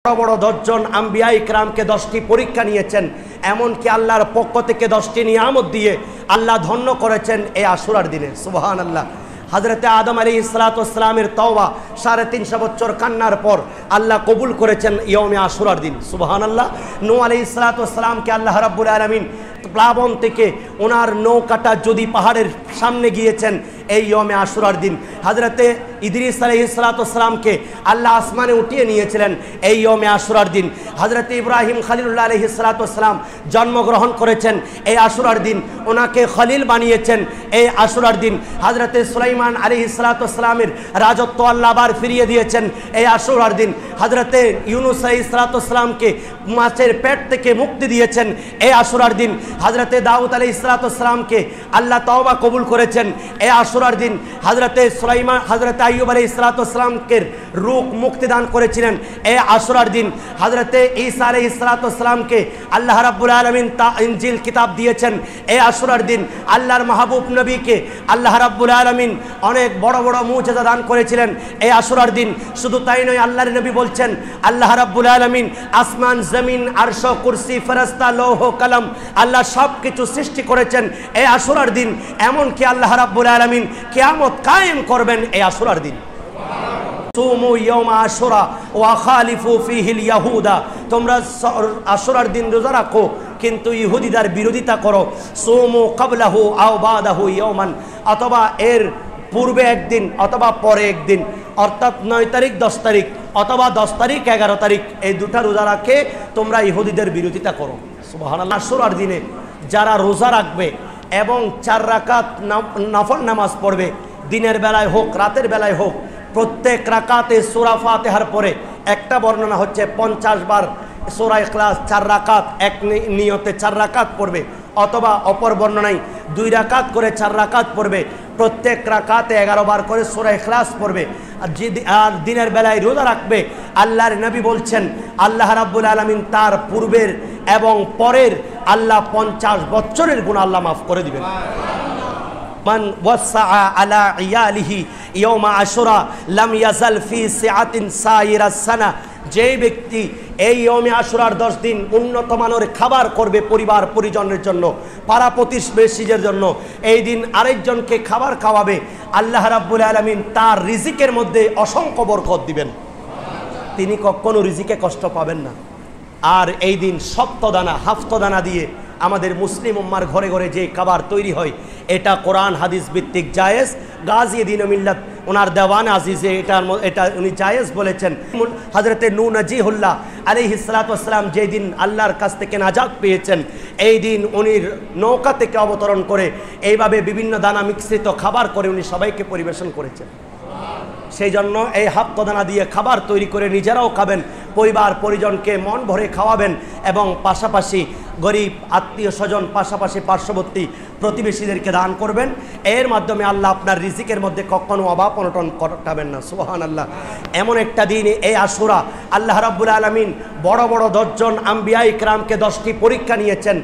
বড় বড় 10 জন আম্বিয়া ইকরামকে 10টি পরীক্ষা নিয়েছেন, এমনকি আল্লাহর পক্ষ থেকে 10টি নিয়ামত দিয়ে আল্লাহ ধন্য করেছেন এই আশুরার দিনে। সুবহানাল্লাহ। হযরতে আদম আলাইহিসসালামের তওবা 350 বছর কান্নার পর আল্লাহ কবুল করেছেন ইয়মে আশুরার দিন। সুবহানাল্লাহ। নূহ আলাইহিসসালামকে আল্লাহ রাব্বুল আলামিন প্লাবন থেকে ওনার নৌকাটা যদি পাহাড়ের সামনে গিয়েছেন এই ইয়মে আশুরার দিন। হযরতে ইদ্রিস আলাইহিসসালামকে আল্লাহ আসমানে উঠিয়ে নিয়েছিলেন এই ইয়মে আশুরার দিন। হযরতে ইব্রাহিম খলিলুল্লাহ আলাইহিসসালাম জন্মগ্রহণ করেছেন এই আশুরার দিন, ওনাকে খলিল বানিয়েছেন এই আশুরার দিন। হযরতে সুলাইমান আলাইহিসসালামের রাজত্ব আল্লাহ আবার ফিরিয়ে দিয়েছেন এই আশুরার দিন। হযরতে ইউনুস আলাইহিসসালামকে মাছের পেট থেকে মুক্তি দিয়েছেন এই আশুরার দিন। হযরতে দাউদ আলাইহিসসালামকে আল্লাহ তওবা কবুল করেছেন এই আশুরার দিন। হযরতে আইয়ুব আলাইহিসসালামকে রূহ মুক্তি দান করেছিলেন এই আশুরার দিন। হযরতে ঈসা আলাইহিসসালামকে আল্লাহ রাব্বুল আলামিন ইনজিল কিতাব দিয়েছেন এই আশুরার দিন। আল্লাহর মাহবুব নবীকে আল্লাহ রাব্বুল আলামিন অনেক বড় বড় মুজিজা দান করেছিলেন এই আশুরার দিন। শুধু তাই নয়, আল্লাহর নবী বলছেন আল্লাহ রাব্বুল আলামিন আসমান জমিন আরশ কুরসি ফেরেশতা লৌহ কলম আল্লাহ সব কিছু সৃষ্টি করেছেন এই আশুরার দিন। এমনকি আল্লাহ রাব্বুল আলামিন কিয়ামত কায়েম করবেন এই আশুরার দিন। সুমু ইয়াউমা আশুরা ওয়া খালিফু ফীহিল ইয়াহুদা, তোমরা আশুরার দিন রোজা রাখো কিন্তু ইহুদিদের বিরোধিতা করো। সুমু ক্বাবলাহু আও বাদাহু ইয়াওমান, অথবা এর পূর্বে একদিন অথবা পরে একদিন, অর্থাৎ 9 তারিখ 10 তারিখ অথবা 10 তারিখ 11 তারিখ, এই দুটা রোজা রাখে তোমরা ইহুদিদের বিরোধিতা করো। সুবহানাল্লাহ। আশুরার দিনে যারা রোজা রাখবে এবং 4 রাকাত নফল নামাজ পড়বে, দিনের বেলায় হোক রাতের বেলায় হোক, প্রত্যেক রাকাতে সূরা ফাতিহার পরে একটা বর্ণনা হচ্ছে 50 বার সূরা ইখলাস 4 রাকাত এক নিয়তে 4 রাকাত পড়বে, অথবা অপর বর্ণনায় 2 রাকাত করে 4 রাকাত পড়বে। প্রত্যেক রাকাতে 11 বার করে সূরা ইখলাস পড়বে। আর দিনের বেলায় রোজা রাখবে। আল্লাহর নবী বলছেন আল্লাহ রাব্বুল আলামিন তার পূর্বের এবং পরের আল্লাহ 50 বছরের গুনাহ আল্লাহ মাফ করে দিবেন। মান ওয়াসআ আলা ইয়ালিহি ইয়াউমা আশুরা লাম ইয়াজাল ফি সিআতিন সাইরাস সানা, যেই ব্যক্তি এই ইয়মে আশুরার 10 দিন উন্নত মানের খাবার করবে পরিবার পরিজনের জন্য, পাড়া প্রতিবেশীদের জন্য, এই দিন আরেকজনকে খাবার খাওয়াবে, আল্লাহ রাব্বুল আলামিন তার রিজিকের মধ্যে অসংখ্য বরকত দিবেন। তিনি কখনো রিজিকে কষ্ট পাবেন না। আর এই দিন সপ্তদানা হাফতদানা দিয়ে আমাদের মুসলিম উম্মার ঘরে ঘরে যে খাবার তৈরি হয়, এটা কোরআন হাদিস ভিত্তিক জায়েজ। গাজী দ্বীন মিল্লাত ওনার দেওয়ান আজিজে এটা উনি জায়েজ বলেছেন। হযরতে নূহ নজিহুল্লাহ আলাইহিসসালাম যেই দিন আল্লাহর কাছ থেকে নাজাত পেয়েছেন, এই দিন উনি নৌকা থেকে অবতরণ করে এইভাবে বিভিন্ন দানা মিশ্রিত খাবার করে উনি সবাইকে পরিবেশন করেছেন। সেই জন্য এই হাফতদানা দিয়ে খাবার তৈরি করে নিজেরাও খাবেন, পরিবার পরিজনকে মন ভরে খাওয়াবেন, এবং পাশাপাশি গরিব আত্মীয় স্বজন পাশাপাশি পার্শ্ববর্তী প্রতিবেশীদেরকে দান করবেন। এর মাধ্যমে আল্লাহ আপনার রিজিকের মধ্যে কখনো অভাব অনটন ঘটাবেন না। সুবহানাল্লাহ। এমন একটা দিন এই আশুরা, আল্লাহ রাব্বুল আলামিন বড় বড় 10 জন আম্বিয়া ইকরামকে 10টি পরীক্ষা নিয়েছেন।